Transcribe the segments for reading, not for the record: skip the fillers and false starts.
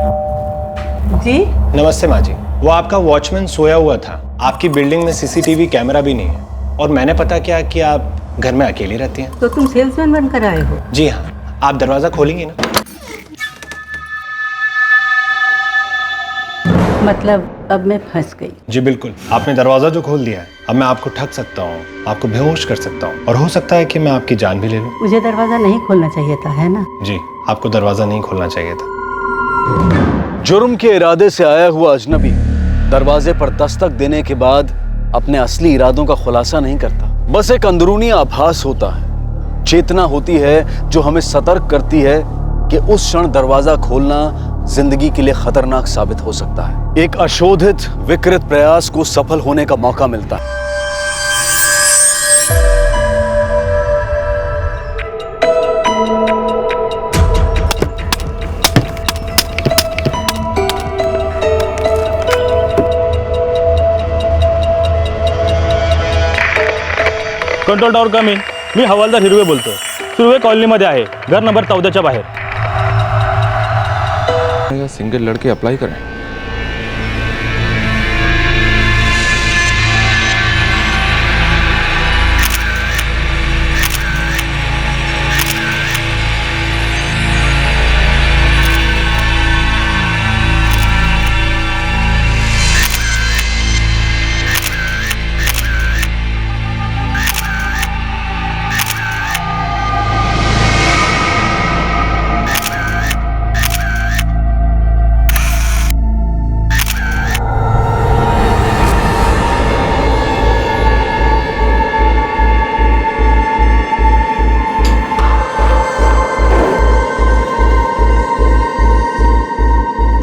जी नमस्ते माँ जी। वो आपका वॉचमैन सोया हुआ था। आपकी बिल्डिंग में सीसीटीवी कैमरा भी नहीं है और मैंने पता किया कि आप घर में अकेली रहती हैं। तो तुम सेल्समैन बनकर आए हो? जी हाँ, आप दरवाजा खोलेंगी ना? मतलब अब मैं फंस गई। जी बिल्कुल, आपने दरवाजा जो खोल दिया है, अब मैं आपको ठग सकता हूँ, आपको बेहोश कर सकता हूँ और हो सकता है कि मैं आपकी जान भी ले लूँ। मुझे दरवाजा नहीं खोलना चाहिए था, है ना? जी, आपको दरवाजा नहीं खोलना चाहिए था। जुर्म के इरादे से आया हुआ अजनबी दरवाजे पर दस्तक देने के बाद अपने असली इरादों का खुलासा नहीं करता, बस एक अंदरूनी आभास होता है, चेतना होती है जो हमें सतर्क करती है कि उस क्षण दरवाजा खोलना जिंदगी के लिए खतरनाक साबित हो सकता है। एक अशोधित विकृत प्रयास को सफल होने का मौका मिलता है। कंट्रोल टॉवर कम इन. मी हवालदार हिरवे बोलतोय. सुर्वे कॉलनीमध्ये आहे, घर नंबर 14च्या बाहेर. सिंगल लड़के अप्लाई करें.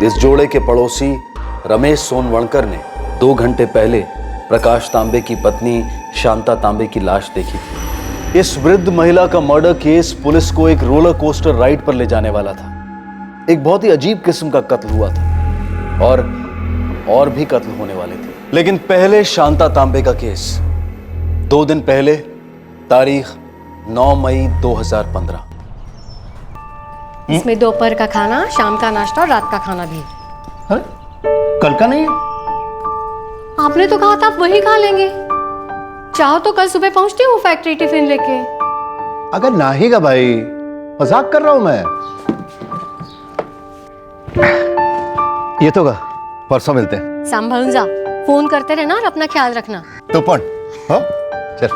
इस जोड़े के पड़ोसी रमेश सोनवणकर ने 2 घंटे पहले प्रकाश तांबे की पत्नी शांता तांबे की लाश देखी थी। इस वृद्ध महिला का मर्डर केस पुलिस को एक रोलर कोस्टर राइड पर ले जाने वाला था। एक बहुत ही अजीब किस्म का कत्ल हुआ था और भी कत्ल होने वाले थे, लेकिन पहले शांता तांबे का केस 2 दिन पहले, तारीख 9 मई 2015। इसमें दोपहर का खाना, शाम का नाश्ता और रात का खाना भी। अरे कल का नहीं है? आपने तो कहा था आप वही खा लेंगे। चाहो तो कल सुबह पहुंचती हूँ फैक्ट्री टिफिन लेके। अगर नाहीगा भाई, मजाक कर रहा हूं मैं। ये तो परसों मिलते हैं। संभल जा, फोन करते रहना और अपना ख्याल रखना। तो पण हाँ चल।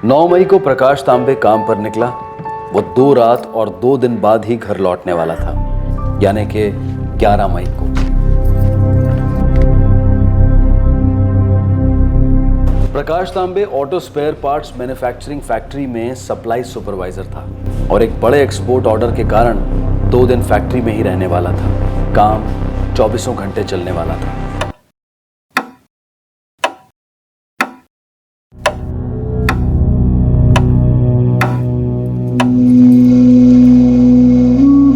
9 मई को प्रकाश तांबे काम पर निकला। वो 2 रात और 2 दिन बाद ही घर लौटने वाला था, यानी कि 11 मई को। Prakash Tambe auto spare parts manufacturing factory में सप्लाई सुपरवाइजर था और एक बड़े एक्सपोर्ट ऑर्डर के कारण 2 दिन फैक्ट्री में ही रहने वाला था। काम 24 घंटे चलने वाला था।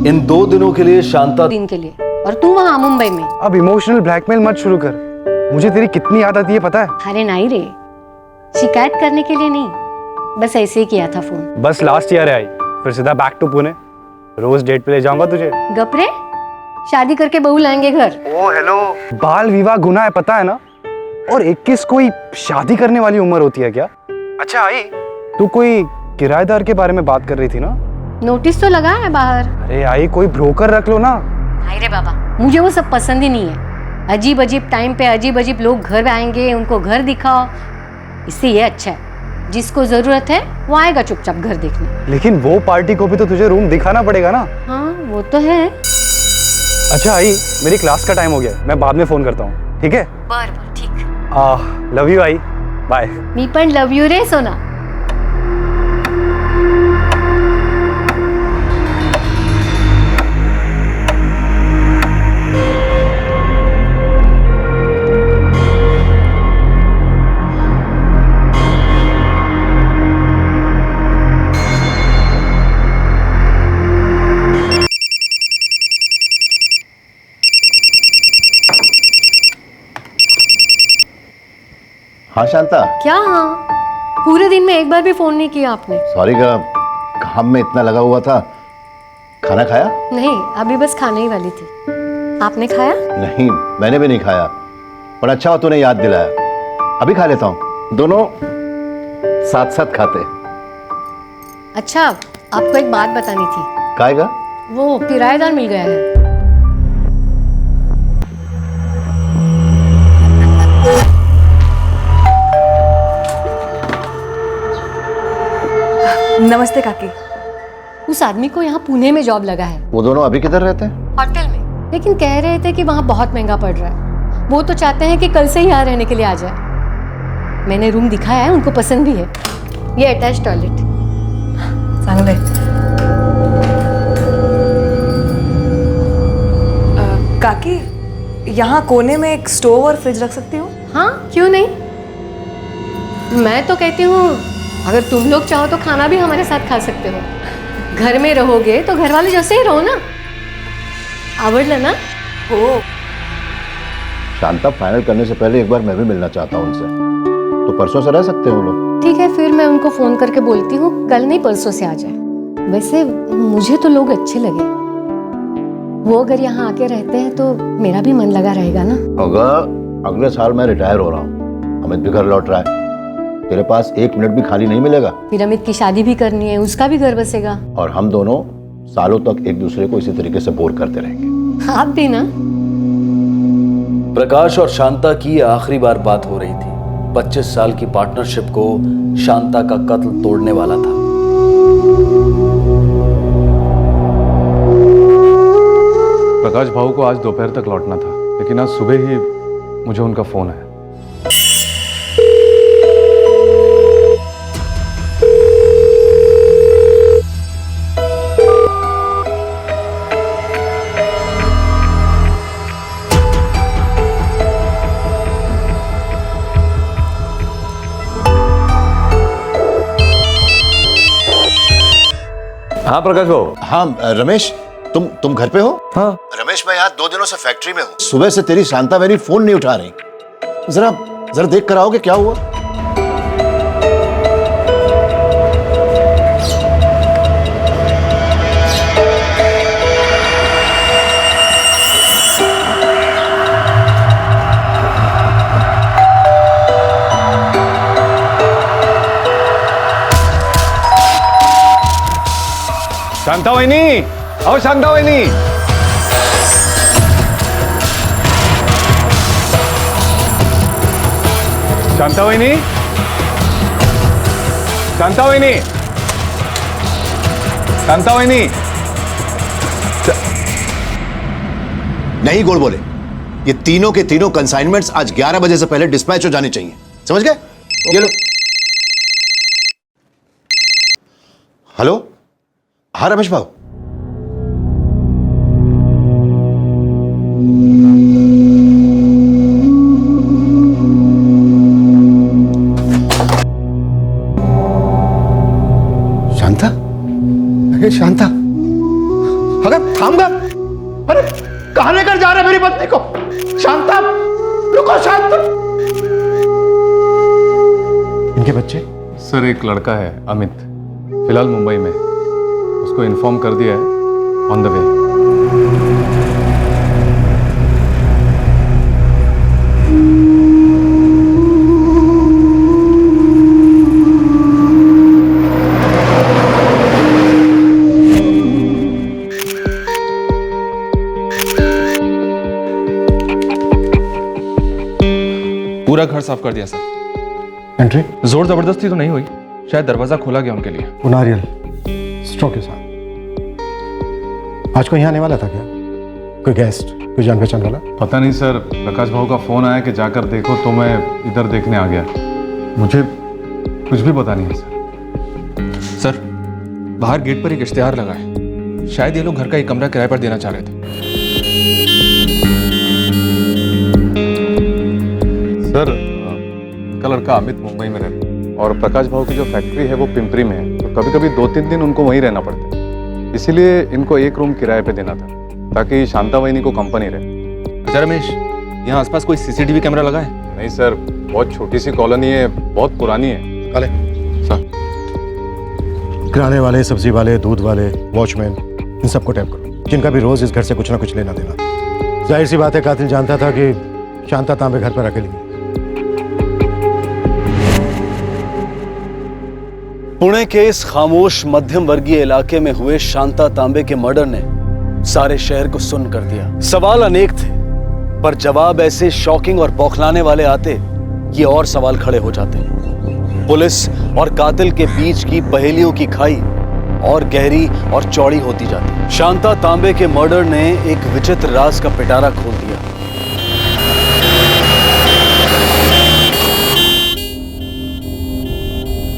इन 2 दिनों के लिए शांता दिन के लिए, और तू वहाँ मुंबई में। अब इमोशनल ब्लैकमेल मत शुरू कर। मुझे तेरी कितनी याद आती है पता है? अरे नहीं रे, शिकायत करने के लिए नहीं, बस ऐसे ही किया था फोन। बस लास्ट ईयर आई, फिर सीधा बैक टू पुणे। रोज डेट पे ले जाऊंगा तुझे। गपरे, शादी करके बहू लाएंगे घर। ओ हेलो, बाल विवाह गुनाह है पता है ना? और 21 कोई शादी करने वाली उम्र होती है क्या? अच्छा आई, तू कोई किराएदार के बारे में बात कर रही थी ना? नोटिस तो लगा है बाहर। अरे आई, कोई ब्रोकर रख लो ना। नहीं रे बाबा, मुझे वो सब पसंद ही नहीं है। अजीब अजीब टाइम पे अजीब अजीब लोग घर आएंगे, उनको घर दिखाओ। इससे ये अच्छा है, जिसको जरूरत है वो आएगा चुपचाप घर देखने। लेकिन वो पार्टी को भी तो तुझे रूम दिखाना पड़ेगा ना। हाँ वो तो है। अच्छा आई, मेरी क्लास का टाइम हो गया, मैं बाद में फोन करता हूँ, ठीक है? बर ठीक। लव यू आई, बाय। मी पण लव यू रे सोना। हाँ शांता। क्या हाँ? पूरे दिन में एक बार भी फोन नहीं किया आपने। सॉरी का, काम में इतना लगा हुआ था, खाना खाया? नहीं, अभी बस खाने ही वाली थी। आपने खाया? नहीं, मैंने भी नहीं खाया। पर अच्छा हो तूने याद दिलाया। अभी खा लेता हूँ। दोनों साथ साथ खाते। अच्छा, आपको एक बात बतानी थी। खाएगा? वो किराएदार मिल गया है। नमस्ते काकी। उस आदमी को यहाँ पुणे में जॉब लगा है, वो दोनों अभी किधर रहते हैं? होटल में। लेकिन कह रहे थे कि वहाँ बहुत महंगा पड़ रहा है। वो तो चाहते हैं कि कल से ही यहाँ रहने के लिए आ जाए। मैंने रूम दिखाया है, उनको पसंद भी है। ये अटैच टॉयलेट। चांगले। काकी, यहाँ कोने में एक स्टोव और फ्रिज रख सकती हूँ? हाँ, क्यों नहीं। मैं तो कहती हूँ अगर तुम लोग चाहो तो खाना भी हमारे साथ खा सकते हो। घर में रहोगे तो घर वाले जैसे ही रहो ना। आवड़लं ना? ओ, शांता, फाइनल करने से पहले एक बार मैं भी मिलना चाहता हूँ उनसे। तो परसों से रह सकते हैं वो लोग? ठीक है, फिर मैं उनको फोन करके बोलती हूँ कल नहीं परसों से आ जाए। वैसे मुझे तो लोग अच्छे लगे। वो अगर यहाँ आके रहते हैं तो मेरा भी मन लगा रहेगा ना। अगर अगले साल मैं रिटायर हो रहा हूँ, अमित भी घर लौट रहा है, तेरे पास 1 मिनट भी खाली नहीं मिलेगा। फिर अमित की शादी भी करनी है, उसका भी घर बसेगा। और हम दोनों सालों तक एक दूसरे को इसी तरीके से बोर करते रहेंगे। आप भी ना। प्रकाश और शांता की आखिरी बार बात हो रही थी। 25 साल की पार्टनरशिप को शांता का कत्ल तोड़ने वाला था। प्रकाश भाऊ को आज दोपहर तक लौटना था, लेकिन आज सुबह ही मुझे उनका फोन आया। हाँ प्रकाश भाऊ। हाँ रमेश, तुम घर पे हो? हाँ रमेश, मैं यहाँ 2 दिनों से फैक्ट्री में हूँ। सुबह से तेरी शांता मेरी फोन नहीं उठा रही। जरा देख कर आओगे क्या हुआ? शांता वहिनी, आओ शांता वहिनी। शांता वहिनी, शांता वहिनी, शांता वहिनी। नहीं गोल बोले, ये तीनों के तीनों कंसाइनमेंट्स आज 11 बजे से पहले डिस्पैच हो जानी चाहिए, समझ गए? ये लो। हेलो, हाँ रमेश भाऊ। शांता, अरे शांता, अगर थाम गया। अरे कहां लेकर जा रहे मेरी पत्नी को? शांता, रुको शांता। इनके बच्चे? सर, एक लड़का है अमित, फिलहाल मुंबई में। उसको इन्फॉर्म कर दिया है, ऑन द वे। पूरा घर साफ कर दिया सर। एंट्री? जोर जबरदस्ती तो नहीं हुई, शायद दरवाजा खोला गया उनके लिए। वो नारियल स्ट्रॉ के साथ। आज कोई यहाँ आने वाला था क्या? कोई गेस्ट, कोई जान पहचान वाला? पता नहीं सर, प्रकाश भाऊ का फोन आया कि जाकर देखो, तो मैं इधर देखने आ गया। मुझे कुछ भी पता नहीं है सर। बाहर गेट पर एक इश्तिहार लगा है, शायद ये लोग घर का एक कमरा किराए पर देना चाह रहे थे। सर, का लड़का अमित मुंबई में रहता है और प्रकाश भाऊ की जो फैक्ट्री है वो पिंपरी में है, तो कभी कभी 2-3 दिन उनको वहीं रहना पड़ता है। इसीलिए इनको एक रूम किराए पे देना था, ताकि शांता वहिनी को कंपनी रहे। अच्छा रमेश, यहाँ आसपास कोई सीसीटीवी कैमरा लगा है? नहीं सर, बहुत छोटी सी कॉलोनी है, बहुत पुरानी है। काले सर, किराने वाले, सब्जी वाले, दूध वाले, वॉचमैन, इन सबको टैप करो, जिनका भी रोज इस घर से कुछ ना कुछ लेना देना। जाहिर सी बात है कातिल जानता था कि शांता तांबे घर पर अकेली है। पुणे के इस खामोश मध्यम वर्गीय इलाके में हुए शांता तांबे के मर्डर ने सारे शहर को सुन्न कर दिया। सवाल अनेक थे, पर जवाब ऐसे शॉकिंग और बौखलाने वाले आते कि और सवाल खड़े हो जाते। पुलिस और कातिल के बीच की पहेलियों की खाई और गहरी और चौड़ी होती जाती। शांता तांबे के मर्डर ने एक विचित्र राज का पिटारा खोल दिया।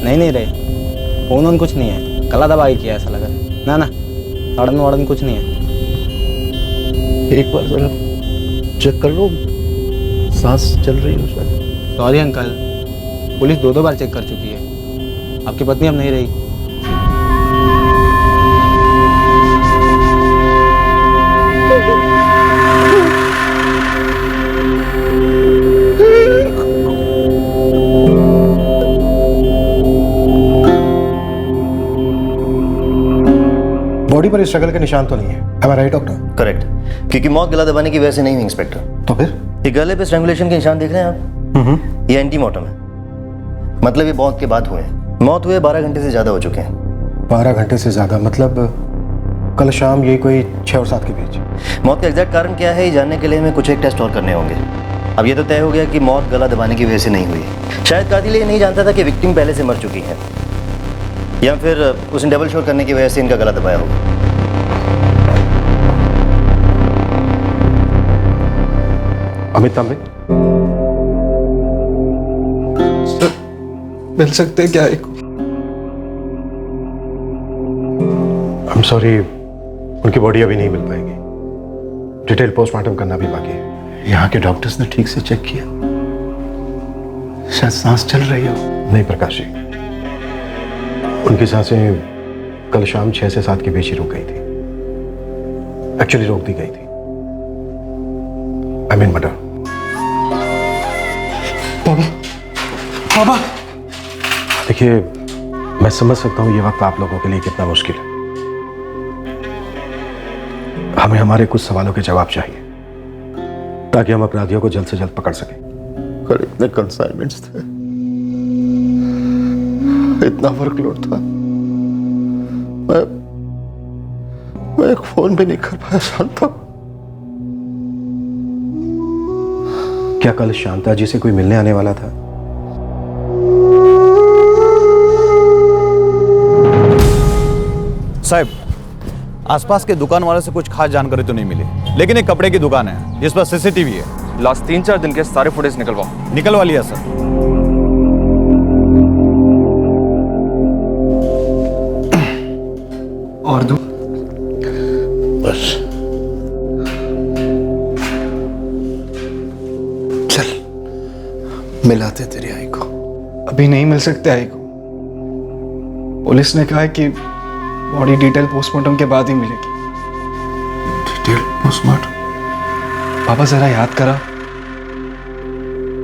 नहीं रे, फोन कुछ नहीं है, गला दबा के किया ऐसा लग रहा है। ना सड़न वड़न कुछ नहीं है। एक बार जरा चेक कर लो, सांस चल रही है शायद। सॉरी अंकल, पुलिस 2 बार चेक कर चुकी है, आपकी पत्नी अब नहीं रही। बॉडी पर स्ट्रगल के निशान तो नहीं है, am I right, doctor? Correct, क्योंकि मौत गला दबाने की वजह से नहीं हुई इंस्पेक्टर। तो फिर ये गले पे स्ट्रैंगुलेशन के निशान देख रहे हैं आप? ये एंटीमॉर्टम है, मतलब ये मौत के बाद हुए हैं। मौत हुए 12 घंटे से ज्यादा हो चुके हैं। 12 घंटे से ज्यादा मतलब कल शाम यही कोई 6 और 7 के बीच। मौत का एग्जैक्ट कारण क्या है ये जानने के लिए हमें कुछ एक टेस्ट और करने होंगे। अब ये तो तय हो गया कि मौत गला दबाने की वजह से नहीं हुई। शायद कातिल ये नहीं जानता था कि विक्टिम पहले से मर चुकी है, या फिर उसने डबल शोर करने की वजह से इनका गला दबाया होगा। अमित तांबे सर, मिल सकते हैं क्या एक? आई एम सॉरी, उनकी बॉडी अभी नहीं मिल पाएगी। डिटेल पोस्टमार्टम करना भी बाकी है। यहाँ के डॉक्टर्स ने ठीक से चेक किया, शायद सांस चल रही हो। नहीं प्रकाश जी, उनकी सांसें कल शाम 6 से 7 के बीच ही रुक गई थी। एक्चुअली रोक दी गई थी। I mean murder. बाबा, देखिए, मैं समझ सकता हूं ये वक्त आप लोगों के लिए कितना मुश्किल है। हमें हमारे कुछ सवालों के जवाब चाहिए ताकि हम अपराधियों को जल्द से जल्द पकड़ सकें। कल इतने कंसाइनमेंट्स थे, इतना वर्कलोड था, मैं एक फोन भी नहीं कर पाया शांता। क्या कल शांता जी से कोई मिलने आने वाला था? साहब, आसपास के दुकान वाले से कुछ खास जानकारी तो नहीं मिली, लेकिन एक कपड़े की दुकान है जिस पर सीसीटीवी है। लास्ट 3-4 दिन के सारे फुटेज निकलवा लिया सर। और दो बस। चल मिलाते तेरी आई को। अभी नहीं मिल सकते आई को। पुलिस ने कहा है कि बॉडी डिटेल पोस्टमार्टम के बाद ही मिलेगी। Detail postmortem? पापा जरा याद करा,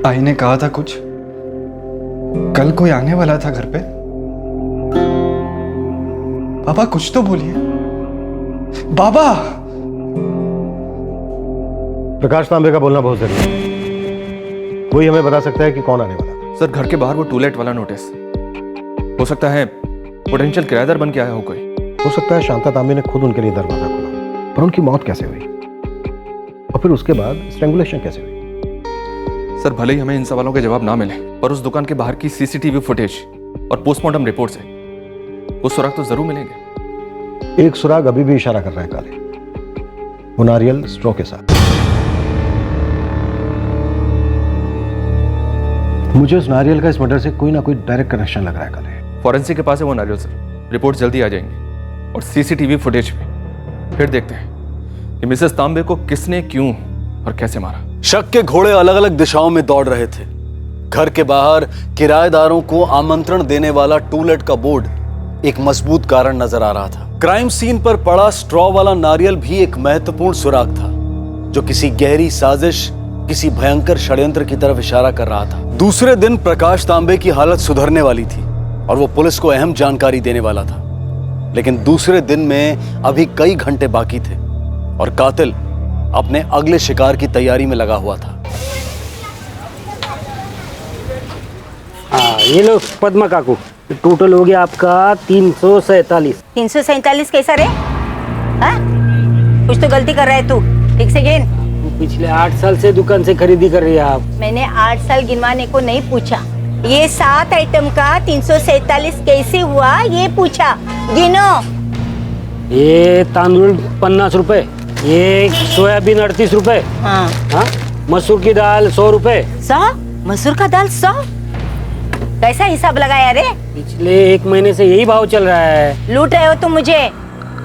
आई ने कहा था कुछ, कल कोई आने वाला था घर पे। पापा कुछ तो बोलिए बाबा। प्रकाश तांबे का बोलना बहुत जरूरी है। कोई हमें बता सकता है कि कौन आने वाला था? सर, घर के बाहर वो टू लेट वाला नोटिस, हो सकता है पोटेंशियल किराएदार बन के आया हो कोई। हो सकता है शांता तांबे ने खुद उनके लिए दरवाजा खोला। पर उनकी मौत कैसे हुई और फिर उसके बाद स्ट्रैंगुलेशन कैसे हुई? सर, भले ही हमें इन सवालों के जवाब ना मिले, पर उस दुकान के बाहर की सीसीटीवी फुटेज और पोस्टमार्टम रिपोर्ट से वो सुराग तो जरूर मिलेंगे। एक सुराग अभी भी इशारा कर रहा है काले, वो नारियल स्ट्रॉ के साथ। मुझे उस नारियल का इस मर्डर से कोई ना कोई डायरेक्ट कनेक्शन लग रहा है काले। फॉरेंसिक के पास है वो नारियल सर, रिपोर्ट जल्दी आ जाएंगी और सीसीटीवी फुटेज भी। फिर देखते हैं कि मिसेस तांबे को किसने क्यों और कैसे मारा। शक के घोड़े अलग अलग दिशाओं में दौड़ रहे थे। घर के बाहर किराएदारों को आमंत्रण देने वाला टूलेट का बोर्ड एक मजबूत कारण नजर आ रहा था। क्राइम सीन पर पड़ा स्ट्रॉ वाला नारियल भी एक महत्वपूर्ण सुराग था जो किसी गहरी साजिश, किसी भयंकर षड्यंत्र की तरफ इशारा कर रहा था। दूसरे दिन प्रकाश तांबे की हालत सुधरने वाली थी और वो पुलिस को अहम जानकारी देने वाला था, लेकिन दूसरे दिन में अभी कई घंटे बाकी थे और कातिल अपने अगले शिकार की तैयारी में लगा हुआ था। ये लो पद्मा काकू, टोटल हो गया आपका 347। 347 कैसा रे? हाँ? कुछ तो गलती कर रहा है तू, ठीक से गिन। पिछले 8 साल से दुकान से खरीदी कर रही है आप। मैंने 8 साल गिनवाने को नहीं पूछा, ये 7 आइटम का 347 कैसे हुआ ये पूछा। गिनो। ये तांदूल 50 रुपए, ये सोयाबीन 38 रुपए, हाँ। हाँ? मसूर की दाल 100 रुपए। 100? मसूर का दाल 100? कैसा हिसाब लगाया रे? पिछले 1 महीने से यही भाव चल रहा है। लूट रहे हो तुम मुझे।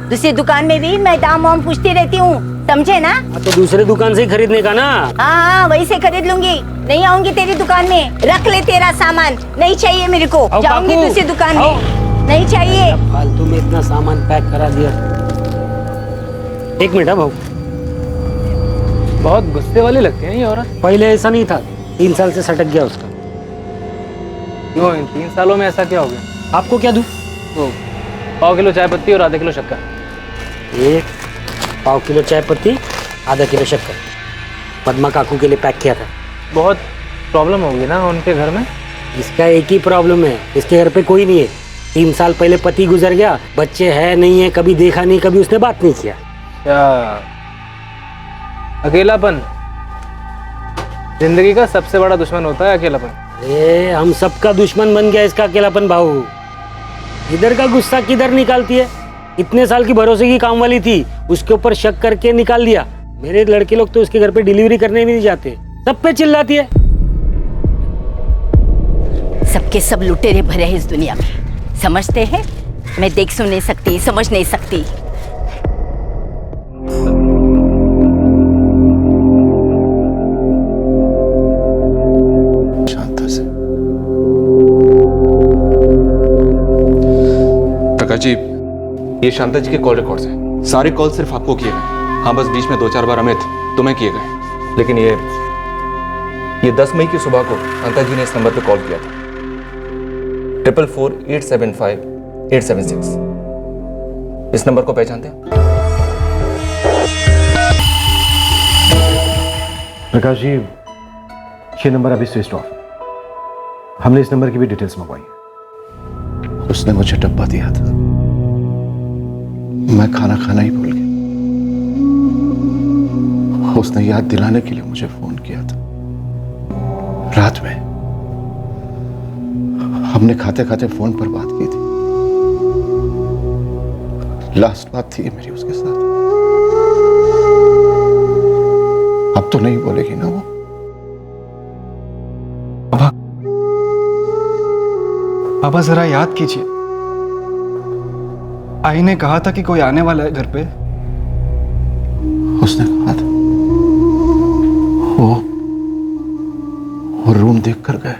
दूसरी दुकान में भी मैं दाम वाम पूछती रहती हूँ, समझे ना? तो दूसरे दुकान से ही खरीदने का ना। हाँ, वही से खरीद लूंगी, नहीं आऊंगी तेरी दुकान में। रख ले तेरा सामान, नहीं चाहिए मेरे को। जाऊंगी दूसरी दुकान में, नहीं चाहिए। फालतू में इतना सामान पैक करा दिया। 1 मिनट है भाऊ। बहुत गुस्से वाली लगती है ये औरत। पहले ऐसा नहीं था, 3 साल से सटक गया उसका। क्यों, इन 3 सालों में ऐसा क्या हो गया? आपको क्या दूं? तो 1/4 किलो चाय पत्ती और आधा किलो शक्कर। 1/4 किलो चाय पत्ती, आधा किलो शक्कर पद्मा काकू के लिए पैक किया था। बहुत प्रॉब्लम होगी ना उनके घर में? इसका एक ही प्रॉब्लम है, इसके घर पे कोई नहीं है। 3 साल पहले पति गुजर गया, बच्चे है नहीं है, कभी देखा नहीं, कभी उसने बात नहीं किया। क्या अकेलापन जिंदगी का सबसे बड़ा दुश्मन होता है, अकेलापन। हम सबका दुश्मन बन गया इसका अकेलापन भाऊ। इधर का गुस्सा किधर निकालती है? इतने साल की भरोसे की काम वाली थी, उसके ऊपर शक करके निकाल दिया। मेरे लड़के लोग तो उसके घर पे डिलीवरी करने भी नहीं जाते, सब पे चिल्लाती है। सबके सब लुटेरे भरे हैं इस दुनिया में, समझते हैं? मैं देख सुन नहीं सकती, समझ नहीं सकती। प्रकाश जी, ये शांता जी के कॉल रिकॉर्ड्स हैं। सारे कॉल सिर्फ आपको किए गए। हाँ, बस बीच में 2-4 बार अमित तुम्हें किए गए, लेकिन ये 10 मई की सुबह को शांता जी ने इस नंबर पे कॉल किया था, 444-875-876। इस नंबर को पहचानते हैं? प्रकाश जी, ये नंबर अभी स्विच ऑफ है। हमने इस नंबर की भी डिटेल्स मंगवाई। उसने मुझे डब्बा दिया था, मैं खाना खाना ही भूल गया। उसने याद दिलाने के लिए मुझे फोन किया था। रात में हमने खाते खाते फोन पर बात की थी। लास्ट बात थी मेरी उसके साथ। अब तो नहीं बोलेगी ना वो? पापा जरा याद कीजिए, आई ने कहा था कि कोई आने वाला है घर पे। उसने कहा था, वो रूम देख कर गए।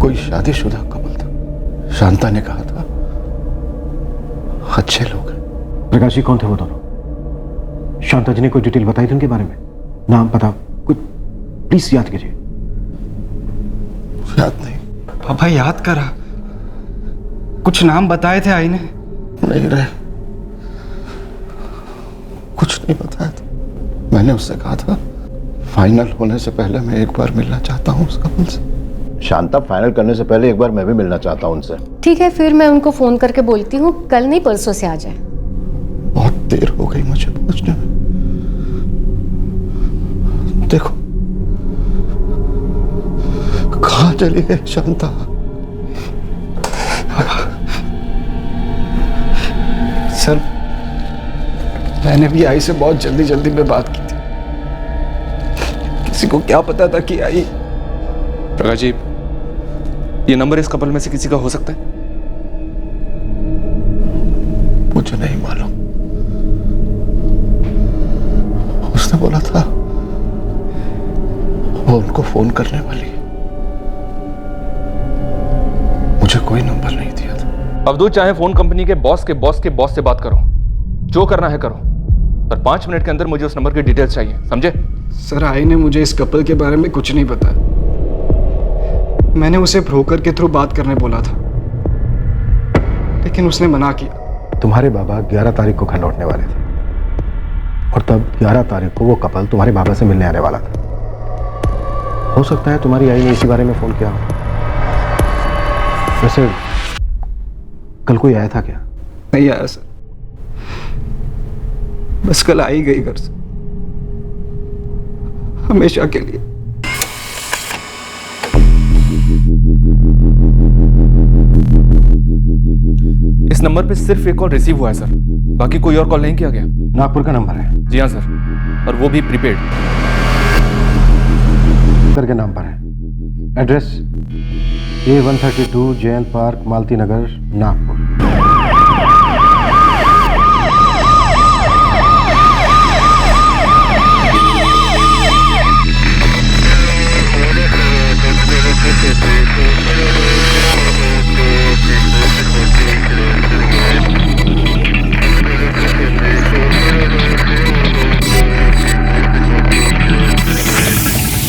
कोई शादीशुदा कपल था। शांता ने कहा था अच्छे लोग हैं। प्रकाश जी, कौन थे वो दोनों? शांता जी ने कोई डिटेल बताई थी उनके बारे में? नाम पता कुछ प्लीज याद कीजिए। याद नहीं। पापा याद करा, कुछ नाम बताए थे आई ने? नहीं रहे, कुछ नहीं बताया था। मैंने उससे कहा था फाइनल होने से पहले मैं एक बार मिलना चाहता हूँ उस कपल से। शांता, फाइनल करने से पहले एक बार मैं भी मिलना चाहता हूँ उनसे। ठीक है, फिर मैं उनको फोन करके बोलती हूँ, कल नहीं परसों से आ जाए। बहुत देर हो गई मुझे पहुंचने में। देखो कहाँ चली है शांता। सर, मैंने भी आई से बहुत जल्दी जल्दी में बात की थी। किसी को क्या पता था कि आई। प्रकाश जी, ये नंबर इस कपल में से किसी का हो सकता है? मुझे नहीं मालूम। उसने बोला था वो उनको फोन करने वाली है। मुझे कोई नंबर नहीं दिया था। अवधूत, चाहे फोन कंपनी के बॉस से बात करो, जो करना है करो, पर 5 मिनट के अंदर मुझे उस नंबर की डिटेल्स चाहिए, समझे? सर, आई ने मुझे इस कपल के बारे में कुछ नहीं बताया। मैंने उसे ब्रोकर के थ्रू बात करने बोला था, लेकिन उसने मना किया। तुम्हारे बाबा 11 तारीख को घर लौटने वाले थे और तब 11 तारीख को वो कपल तुम्हारे बाबा से मिलने आने वाला था। हो सकता है तुम्हारी आई ने इसी बारे में फोन किया हो। वैसे कल कोई आया था क्या? नहीं आया सर, बस कल आई गई घर से, हमेशा के लिए। इस नंबर पे सिर्फ एक कॉल रिसीव हुआ है सर, बाकी कोई और कॉल नहीं किया गया। नागपुर का नंबर है? जी हाँ सर, और वो भी प्रीपेड के नाम पर है। एड्रेस A132 जयंत पार्क, मालती नगर, नागपुर।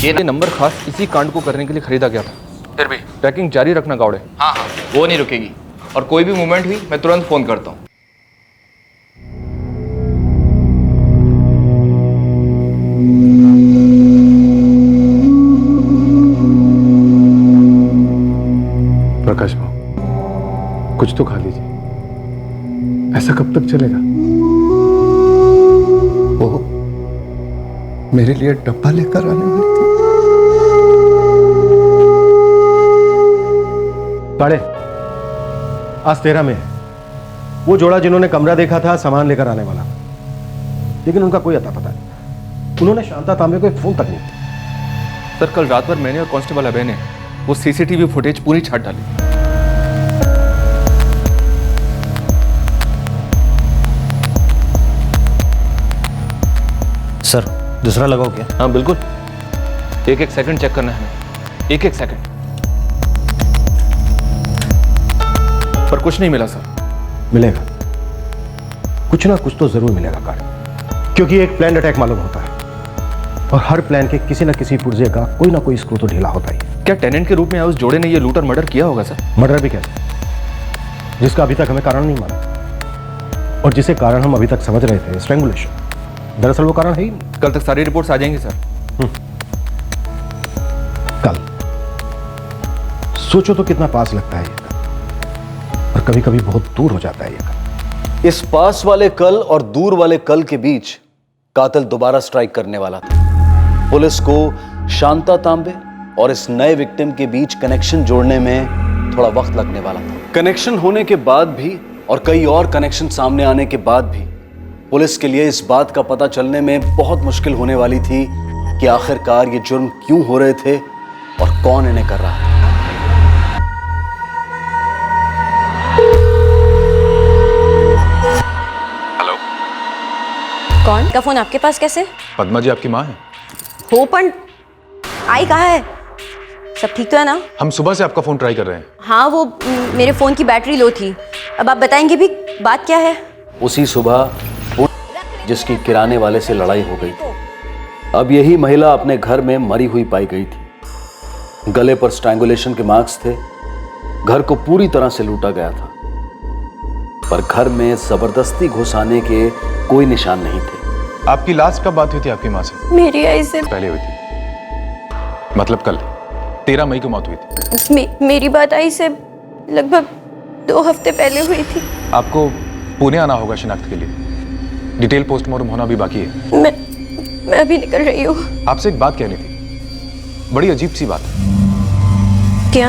ये नंबर खास इसी कांड को करने के लिए खरीदा गया था। फिर भी ट्रैकिंग जारी रखना गावड़े। हाँ हाँ, वो नहीं रुकेगी, और कोई भी मूवमेंट हुई मैं तुरंत फोन करता हूँ। प्रकाश भाऊ, कुछ तो खा लीजिए। ऐसा कब तक चलेगा? वो मेरे लिए डब्बा लेकर आने वाली थी। काड़े, आज 13 में है। वो जोड़ा जिन्होंने कमरा देखा था सामान लेकर आने वाला, लेकिन उनका कोई अता पता नहीं। उन्होंने शांता तांबे को एक फोन तक नहीं किया। सर, कल रात भर मैंने और कांस्टेबल अभय ने वो सीसीटीवी फुटेज पूरी छाट डाली। सर, दूसरा लगाओ क्या? हाँ बिल्कुल, एक सेकंड चेक करना है हमें, एक सेकंड। पर कुछ नहीं मिला सर। मिलेगा, कुछ ना कुछ तो जरूर मिलेगा काड़े, क्योंकि एक प्लान अटैक मालूम होता है और हर प्लान के किसी ना किसी पुर्जे का कोई ना कोई स्क्रू तो ढीला होता ही है। क्या टेनेंट के रूप में उस जोड़े ने ये लूट और मर्डर किया होगा सर? मर्डर भी कैसे, जिसका अभी तक हमें कारण नहीं मालूम, और जिसे कारण हम अभी तक समझ रहे थे स्ट्रैंगुलेशन, दरअसल वो कारण है ही नहीं। कल तक सारी रिपोर्ट्स आ जाएंगी सर। कल सोचो तो कितना पास लगता है ये कल, और कभी कभी बहुत दूर हो जाता है ये कल। इस पास वाले कल और दूर वाले कल के बीच कातिल दोबारा स्ट्राइक करने वाला था। पुलिस को शांता तांबे और इस नए विक्टिम के बीच कनेक्शन जोड़ने में थोड़ा वक्त लगने वाला था। कनेक्शन होने के बाद भी और कई और कनेक्शन सामने आने के बाद भी पुलिस के लिए इस बात का पता चलने में बहुत मुश्किल होने वाली थी कि आखिरकार ये जुर्म क्यों हो रहे थे और कौन इन्हें कर रहा था। हेलो, कौन का फोन आपके पास कैसे? पद्मा जी आपकी माँ है। हो पण आई कहाँ है? सब ठीक तो है ना? हम सुबह से आपका फोन ट्राई कर रहे हैं। हाँ, वो मेरे फोन की बैटरी लो थी। अब आप बताएंगे भी बात क्या है? उसी सुबह जिसकी किराने वाले से लड़ाई हो गई थी, अब यही महिला अपने घर में मरी हुई पाई गई थी। गले पर स्ट्रैंगुलेशन के मार्क्स थे। घर को पूरी तरह से लूटा गया था, पर घर में जबरदस्ती घुस आने के कोई निशान नहीं थे। आपकी लास्ट कब बात हुई थी आपकी माँ से? मेरी आई से पहले हुई थी, मतलब कल 13 मई को मौत हुई थी। मेरी बात आई से लगभग 2 हफ्ते पहले हुई थी। आपको पुणे आना होगा शिनाख्त के लिए। डिटेल पोस्टमार्टम होना भी बाकी है। मैं अभी निकल रही हूँ। आपसे एक बात कहनी थी, बड़ी अजीब सी बात। क्या?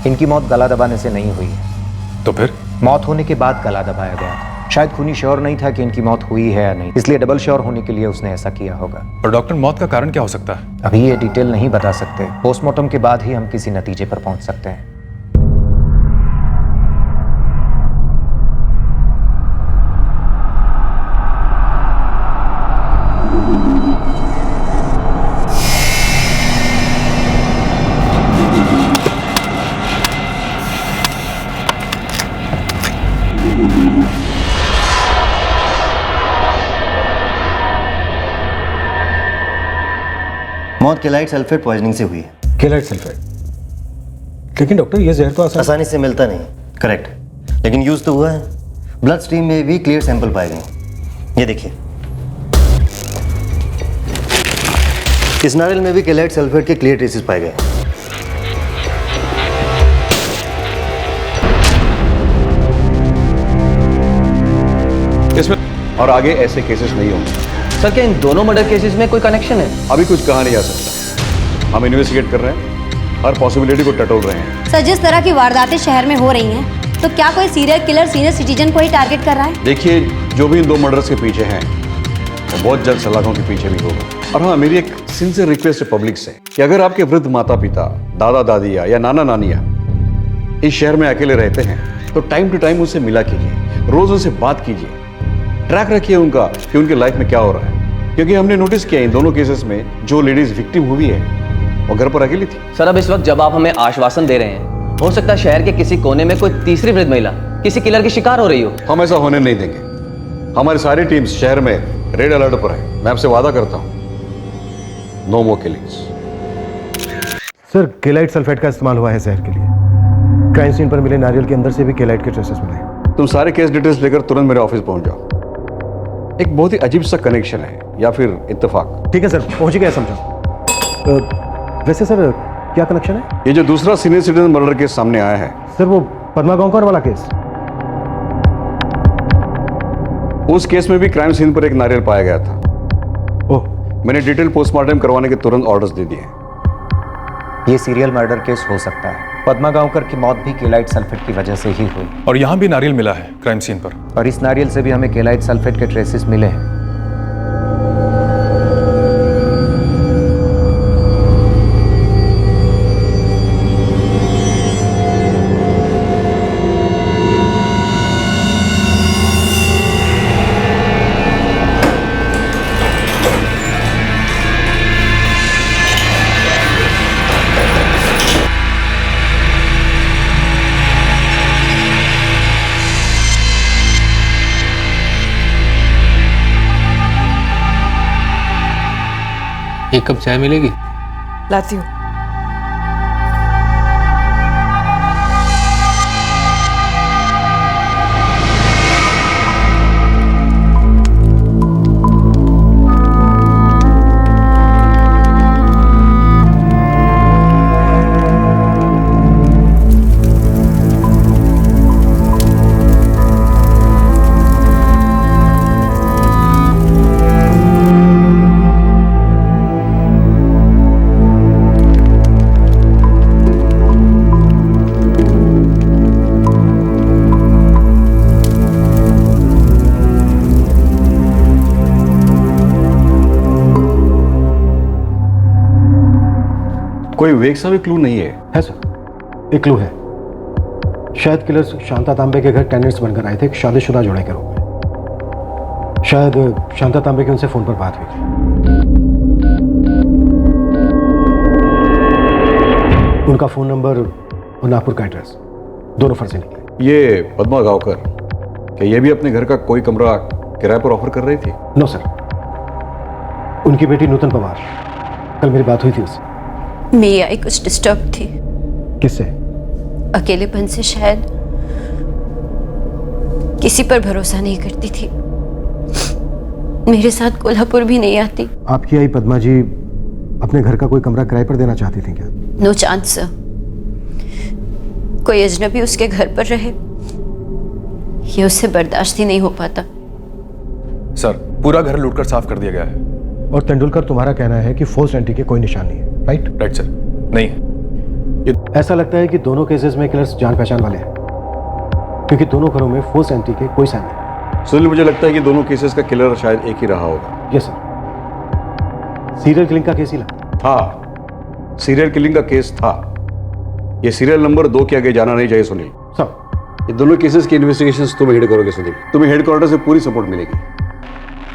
इनकी मौत गला दबाने से नहीं हुई है। तो फिर? मौत होने के बाद गला दबाया गया था। शायद खूनी श्योर नहीं था कि इनकी मौत हुई है या नहीं, इसलिए डबल श्योर होने के लिए उसने ऐसा किया होगा। और डॉक्टर, मौत का कारण क्या हो सकता है? अभी ये डिटेल नहीं बता सकते। पोस्टमार्टम के बाद ही हम किसी नतीजे पर पहुंच सकते हैं। मौत केलाइट सल्फेट पॉइजनिंग से हुई है। केलाइट सल्फेट? लेकिन डॉक्टर ये जहर तो आसानी से मिलता नहीं। करेक्ट, लेकिन यूज तो हुआ है। ब्लड स्ट्रीम में भी क्लियर सैंपल पाए गए। ये देखिए, इस नारियल में भी केलाइट सल्फेट के क्लियर ट्रेसेस पाए गए। इसमें और आगे ऐसे केसेस नहीं होंगे। सर क्या इन दोनों मर्डर केसेस में कोई कनेक्शन है? अभी कुछ कहा नहीं जा सकता। हम इन्वेस्टिगेट कर रहे हैं, हर पॉसिबिलिटी को टटोल रहे हैं। सर, जिस तरह की वारदातें शहर में हो रही हैं, तो क्या कोई सीरियल किलर सीनियर सिटीजन को ही टारगेट कर रहा है? देखिए, जो भी इन 2 मर्डर्स के पीछे हैं वो बहुत जल्द सलाखों के पीछे भी होगा। और हाँ, मेरी एक सिंसियर रिक्वेस्ट है पब्लिक से कि अगर आपके वृद्ध माता पिता, दादा दादियाँ या नाना नानियाँ इस शहर में अकेले रहते हैं तो टाइम टू टाइम उनसे मिला कीजिए, रोज उनसे बात कीजिए, ट्रैक रखिए उनका कि उनके लाइफ में क्या हो रहा है। क्योंकि हमने नोटिस किया इन दोनों केसेस में जो लेडीज विक्टिम हुई है वो घर पर अकेली थी। सर अब इस वक्त जब आप हमें आश्वासन दे रहे हैं, हो सकता है शहर के किसी कोने में कोई तीसरी वृद्ध महिला किसी किलर की शिकार हो रही हो। हम ऐसा होने नहीं देंगे। हमारी सारी टीम्स शहर में रेड अलर्ट पर है। मैं आपसे वादा करता हूँ, नो मोर किलिंग्स। सर, केलाइट सल्फेट का इस्तेमाल हुआ है जहर के लिए। क्राइम सीन पर मिले नारियल के अंदर से भी केलाइट के ट्रेसेस मिले। तुम सारे केस डिटेल्स लेकर तुरंत मेरे ऑफिस पहुंच जाओ। एक बहुत ही अजीब सा कनेक्शन है या फिर इत्तेफाक। ठीक है सर, पहुंच गया समझा। वैसे सर, क्या कनेक्शन है? ये जो दूसरा सीनियर सिटीजन मर्डर केस सामने आया है सर, वो पद्मा गांवकर वाला केस। उस केस में भी क्राइम सीन पर एक नारियल पाया गया था। ओह, मैंने डिटेल पोस्टमार्टम करवाने के तुरंत ऑर्डर्स दे दिए। ये सीरियल मर्डर केस हो सकता है। पद्मा गांवकर की मौत भी केलाइट सल्फेट की वजह से ही हुई। और यहाँ भी नारियल मिला है क्राइम सीन पर। और इस नारियल से भी हमें केलाइट सल्फेट के ट्रेसेस मिले हैं। एक कप चाय मिलेगी? लाती हूँ। कोई वेग सा भी क्लू नहीं है? है सर, एक क्लू है। शायद किलर्स शांता तांबे के घर टेनेंट्स बनकर आए थे, एक शादीशुदा जोड़े के रूप में। शायद शांता तांबे की उनसे फोन पर बात हुई थी। उनका फोन नंबर और नागपुर का एड्रेस दोनों फर्जी निकले। ये पद्मा गांवकर, क्या ये भी अपने घर का कोई कमरा किराए पर ऑफर कर रही थी? नो सर, उनकी बेटी नूतन पवार, कल मेरी बात हुई थी उससे। मेरी आई कुछ डिस्टर्ब थी। किससे? अकेलेपन से शायद। किसी पर भरोसा नहीं करती थी। मेरे साथ कोल्हापुर भी नहीं आती। आपकी आई पद्मा जी अपने घर का कोई कमरा किराए पर देना चाहती थी क्या? No chance sir. कोई अजनबी उसके घर पर रहे, ये उससे बर्दाश्त ही नहीं हो पाता। सर, पूरा घर लूटकर साफ कर दिया गया है। और तेंदुलकर, तुम्हारा कहना है कि फोर्स एंट्री के कोई निशान नहीं है, राइट? राइट सर, नहीं है। ये ऐसा लगता है कि दोनों केसेस में किलर्स जान पहचान वाले हैं, क्योंकि दोनों घरों में फोर्स एंट्री के कोई साइन नहीं। सुनील, मुझे लगता है कि दोनों केसेस का किलर शायद एक ही रहा होगा। यस सर, सीरियल किलिंग का केस ही लगता था। सीरियल किलिंग का केस था। ये सीरियल नंबर 2 के आगे जाना नहीं चाहिए सुनील। सर, ये दोनों केसेस की इन्वेस्टिगेशन तुम हेड करोगे सुनील। तुम्हें हेडक्वार्टर से पूरी सपोर्ट मिलेगी।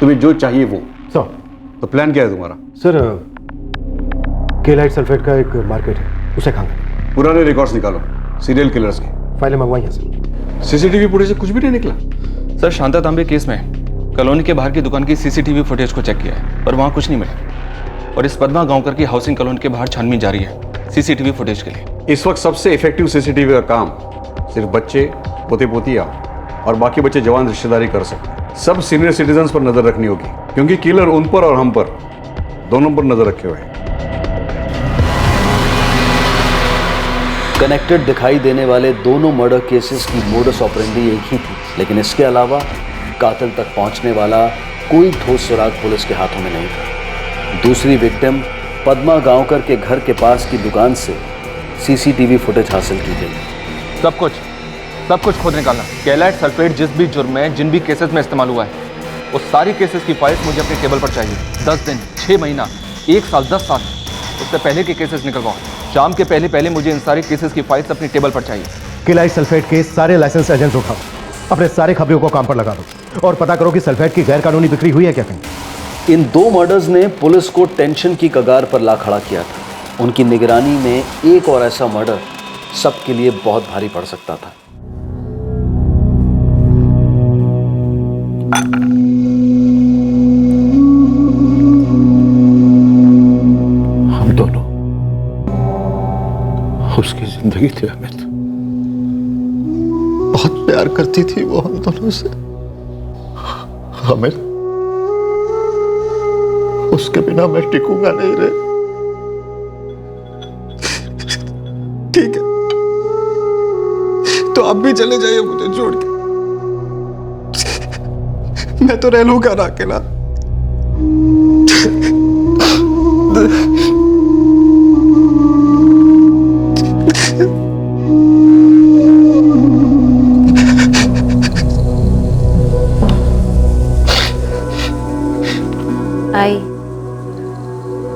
तुम्हें जो चाहिए वो। सर, तो प्लान क्या है तुम्हारा? सर, केलाइट सल्फेट का एक मार्केट है, उसे खांगा। पुराने रिकॉर्ड्स निकालो सीरियल किलर्स के। फाइलें मंगवाई हैं सर। सीसीटीवी फुटेज से कुछ भी नहीं निकला? सर, शांता तांबे केस में कॉलोनी के बाहर की दुकान की सीसीटीवी फुटेज को चेक किया है, पर वहां कुछ नहीं मिला। और इस पद्मा गांवकर की हाउसिंग कॉलोनी के बाहर छानबीन जारी है सीसीटीवी फुटेज के लिए। इस वक्त सबसे इफेक्टिव सीसीटीवी का काम सिर्फ बच्चे पोते पोतियाँ और बाकी बच्चे जवान रिश्तेदारी कर सकते हैं। सब सीनियर सिटीजन्स पर नजर रखनी होगी, क्योंकि किलर उन पर और हम पर दोनों पर नजर रखे हुए हैं। कनेक्टेड दिखाई देने वाले दोनों मर्डर केसेस की मोडस ऑपरेंडी एक ही थी, लेकिन इसके अलावा कातिल तक पहुंचने वाला कोई ठोस सुराग पुलिस के हाथों में नहीं था। दूसरी विक्टिम पद्मा गांवकर के घर के पास की दुकान से सीसीटीवी फुटेज हासिल की गई। सब कुछ खुद निकालना। केलाइट सल्फेट जिस भी जुर्म में, जिन भी केसेस में इस्तेमाल हुआ है, वो सारी केसेस की फाइल्स मुझे अपने टेबल पर चाहिए। 10 दिन, 6 महीना, 1 साल, 10 साल, उससे पहले के केसेस निकलवाओ। शाम के पहले मुझे इन सारे केसेस की फाइल्स अपनी टेबल पर चाहिए। केलाइट सल्फेट के सारे लाइसेंस एजेंट उठाओ, अपने सारे खबरियों को काम पर लगा दो और पता करो कि सल्फेट की गैर कानूनी बिक्री हुई है क्या कहीं। इन 2 मर्डर्स ने पुलिस को टेंशन की कगार पर ला खड़ा किया था। उनकी निगरानी में एक और ऐसा मर्डर सबके लिए बहुत भारी पड़ सकता था। हम दोनों उसकी जिंदगी थी अमित, बहुत प्यार करती थी वो हम दोनों से। अमित, उसके बिना मैं टिकूंगा नहीं रे। ठीक है, तो आप भी चले जाइए मुझे छोड़ के, मैं तो रह लूंगा ना अकेला। आई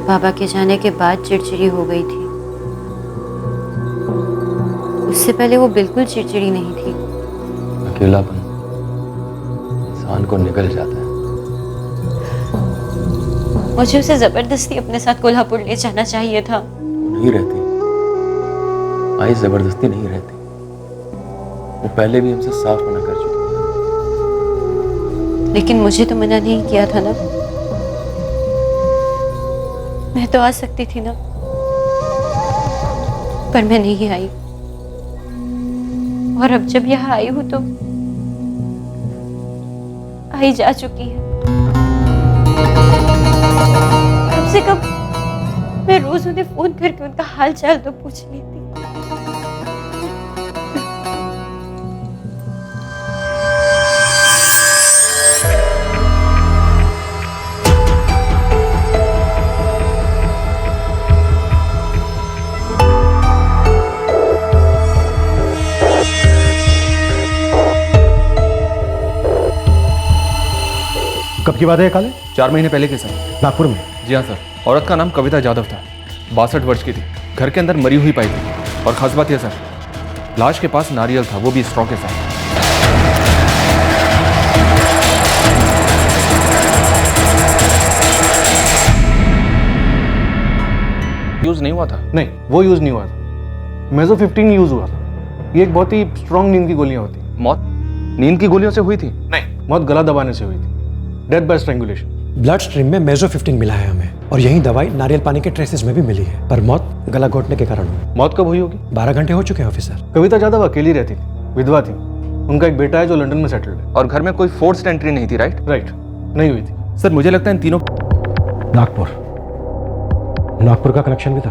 बाबा के जाने के बाद चिड़चिड़ी हो गई थी, उससे पहले वो बिल्कुल चिड़चिड़ी नहीं थी। अकेलापन इंसान को निकल जाता है। मुझे उसे जबरदस्ती अपने साथ कोल्हापुर ले जाना चाहिए था। नहीं रहती आई, जबरदस्ती नहीं रहती। वो पहले भी हमसे साफ मना कर चुकी है। लेकिन मुझे तो मना नहीं किया था ना, मैं तो आ सकती थी ना, पर मैं नहीं आई। और अब जब यहाँ आई हूं तो आई जा चुकी है। कम से कम मैं रोज उन्हें फोन करके उनका हाल चाल तो पूछ लेती। कब की बात है काले? 4 महीने पहले के सर। नागपुर में? जी हाँ सर। औरत का नाम कविता जाधव था, 62 वर्ष की थी। घर के अंदर मरी हुई पाई थी। और खास बात यह सर, लाश के पास नारियल था, वो भी स्ट्रॉ के साथ। यूज नहीं हुआ था? नहीं, वो यूज नहीं हुआ था। मेजो 15 यूज हुआ था। ये एक बहुत ही स्ट्रॉन्ग नींद की गोलियां होती। मौत नींद की गोलियों से हुई थी? नहीं, मौत गला दबाने से हुई थी। Death by strangulation. Blood stream में मेजो 15 मिला है हमें, और यही दवाई नारियल पानी के ट्रेसेस में भी मिली है, पर मौत गला घोटने के कारण हुई। मौत कब हुई होगी? 12 घंटे हो चुके हैं ऑफिसर। कविता जाधव अकेली रहती थी, विधवा थी। उनका एक बेटा है जो लंदन में सेटल्ड है। और घर में कोई फोर्स्ड एंट्री नहीं थी, राइट? राइट, नहीं हुई थी। सर मुझे लगता है इन तीनों नागपुर का कनेक्शन भी था।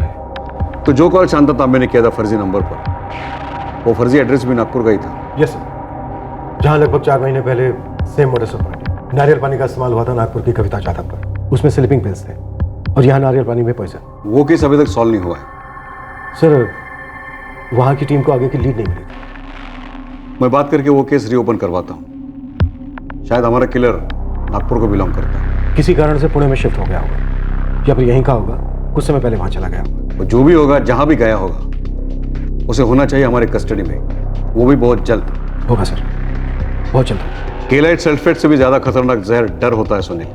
तो जो कॉल शांता तांबे ने किया था फर्जी नंबर पर, वो फर्जी एड्रेस भी नागपुर का ही था। यस सर, जहां लगभग 4 महीने पहले सेम मोडस ऑपरेंडी नारियल पानी का इस्तेमाल हुआ था नागपुर की कविता जाधव पर। उसमें स्लीपिंग पिल्स थे और यहाँ नारियल पानी में पॉइजन। वो केस अभी तक सॉल्व नहीं हुआ है सर। वहाँ की टीम को आगे की लीड नहीं मिली थी। मैं बात करके वो केस रीओपन करवाता हूँ। शायद हमारा किलर नागपुर को बिलोंग करता है। किसी कारण से पुणे में शिफ्ट हो गया होगा या फिर यहीं का होगा, कुछ समय पहले वहाँ चला गया होगा। जो भी होगा, जहाँ भी गया होगा, उसे होना चाहिए हमारे कस्टडी में, वो भी बहुत जल्द। होगा सर, बहुत जल्द। केलाइट सल्फेट से भी ज्यादा खतरनाक जहर डर होता है सुनील,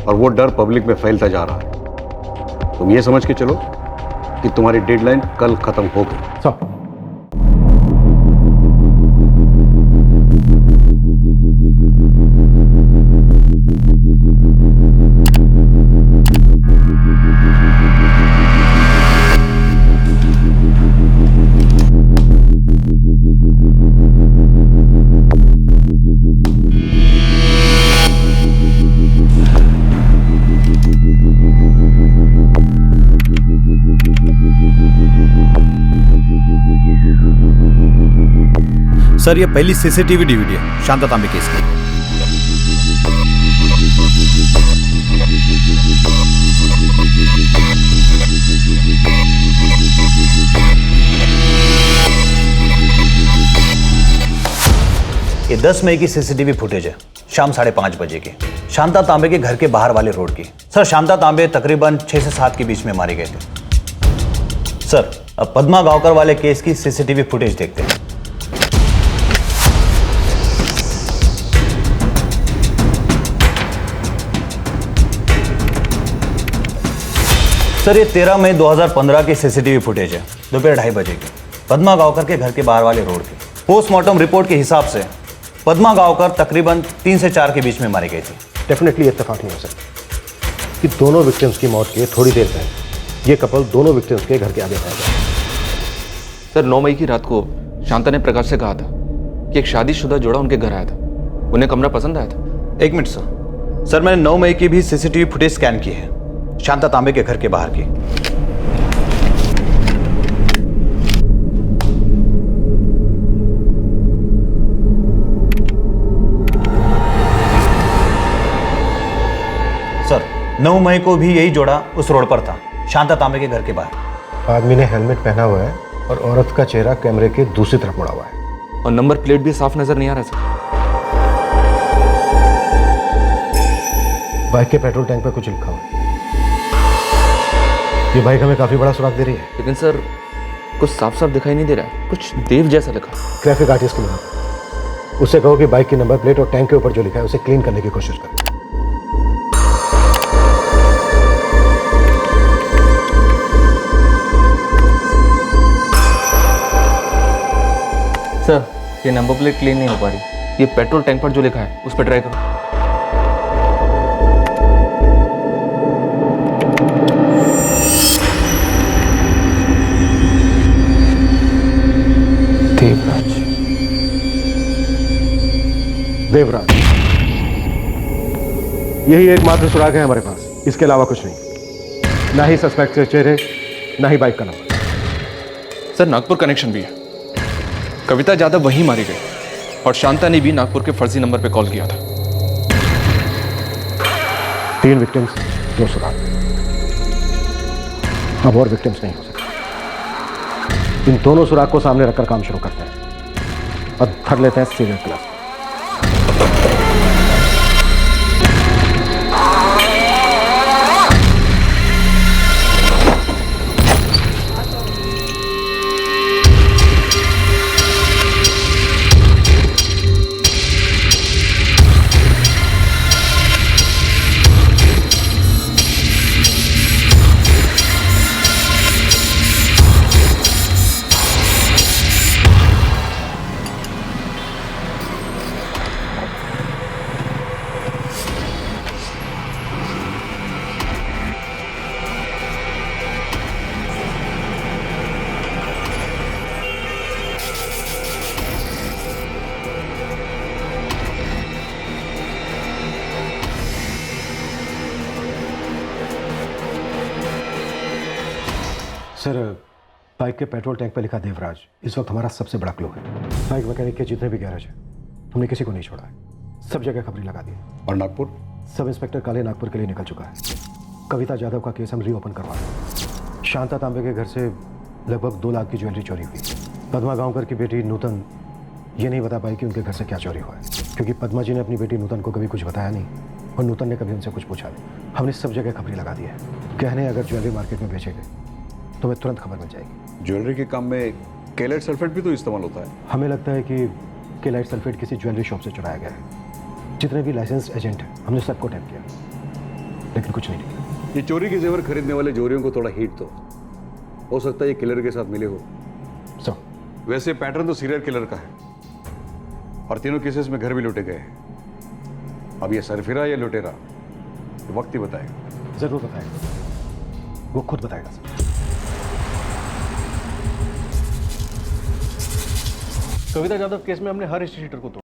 और वो डर पब्लिक में फैलता जा रहा है। तुम ये समझ के चलो कि तुम्हारी डेडलाइन कल खत्म हो गई। सब सर ये पहली सीसीटीवी डीवीडी है शांता तांबे केस की। ये 10 मई की सीसीटीवी फुटेज है, शाम 5:30 बजे की, शांता तांबे के घर के बाहर वाले रोड की। सर शांता तांबे तकरीबन 6 से 7 के बीच में मारे गए थे। सर अब पद्मा गांवकर वाले केस की सीसीटीवी फुटेज देखते हैं। सर ये 13 मई 2015 की सीसीटीवी फुटेज है, दोपहर 2:30 बजे की, पद्मा गांवकर के घर के बाहर वाले रोड की। पोस्टमार्टम रिपोर्ट के हिसाब से पद्मा गांवकर तकरीबन 3 से 4 के बीच में मारी गई थी। डेफिनेटली इत्तेफाक नहीं हो सकता कि दोनों विक्टिम्स की मौत के थोड़ी देर पहले ये कपल दोनों विक्टिम्स के घर के आगे पाया गया। सर 9 मई की रात को शांता ने प्रकाश से कहा था कि एक शादीशुदा जोड़ा उनके घर आया था, उन्हें कमरा पसंद आया था। 1 मिनट सर, सर मैंने 9 मई की भी सीसीटीवी फुटेज स्कैन की है, शांता तांबे के घर के बाहर की। सर 9 मई को भी यही जोड़ा उस रोड पर था, शांता तांबे के घर के बाहर। आदमी ने हेलमेट पहना हुआ है और औरत का चेहरा कैमरे के दूसरी तरफ मुड़ा हुआ है, और नंबर प्लेट भी साफ नजर नहीं आ रहा सर। बाइक के पेट्रोल टैंक पर कुछ लिखा हुआ है। ये बाइक हमें काफी बड़ा सुराग दे रही है। लेकिन सर कुछ साफ साफ दिखाई नहीं दे रहा है, कुछ देव जैसा लिखा। ट्रैफिक आर्टिस्ट को मिला, उससे कहो कि बाइक की नंबर प्लेट और टैंक के ऊपर जो लिखा है उसे क्लीन करने की कोशिश करो। सर ये नंबर प्लेट क्लीन नहीं हो पा रही, ये पेट्रोल टैंक पर जो लिखा है उस पर ट्राई करो। देवराज, यही एकमात्र सुराग है हमारे पास, इसके अलावा कुछ नहीं। ना ही सस्पेक्ट के चेहरे, ना ही बाइक का नंबर। सर नागपुर कनेक्शन भी है, कविता यादव वहीं मारी गई और शांता ने भी नागपुर के फर्जी नंबर पे कॉल किया था। 3 विक्टिम्स, 2 सुराग। अब और विक्टिम्स नहीं हो सकते। इन दोनों सुराग को सामने रखकर काम शुरू करते हैं और धर लेते हैं सीरियल किलर। सर बाइक के पेट्रोल टैंक पर लिखा देवराज इस वक्त हमारा सबसे बड़ा क्लू है। बाइक मैकेनिक के जितने भी गैरेज हैं हमने किसी को नहीं छोड़ा है, सब जगह खबरें लगा दी। और नागपुर? सब इंस्पेक्टर काले नागपुर के लिए निकल चुका है। कविता यादव का केस हम रीओपन करवा रहे हैं। शांता तांबे के घर से लगभग 2 लाख की ज्वेलरी चोरी हुई। पद्मा गांवकर की बेटी नूतन ये नहीं बता पाई कि उनके घर से क्या चोरी हुआ है, क्योंकि पद्मा जी ने अपनी बेटी नूतन को कभी कुछ बताया नहीं और नूतन ने कभी उनसे कुछ पूछा नहीं। हमने सब जगह खबरें लगा दी है। कहने अगर ज्वेलरी मार्केट में बेचे गए तो हमें तुरंत खबर मिल जाएगी। ज्वेलरी के काम में केलाइट सल्फेट भी तो इस्तेमाल होता है। हमें लगता है कि केलाइट सल्फेट किसी ज्वेलरी शॉप से चुराया गया है। जितने भी लाइसेंस एजेंट हैं हमने सबको टैप किया लेकिन कुछ नहीं निकला। ये चोरी के जेवर खरीदने वाले जोरियों को थोड़ा हीट तो हो सकता है ये किलर के साथ मिले हो। सो वैसे पैटर्न तो सीरियल किलर का है और तीनों केसेस में घर भी लूटे गए। अब ये सरफिरा या लुटेरा तो वक्त ही बताएगा। जरूर बताएगा, वो खुद बताएगा सर। कविता यादव केस में हमने हर स्टेटर को तोड़ा।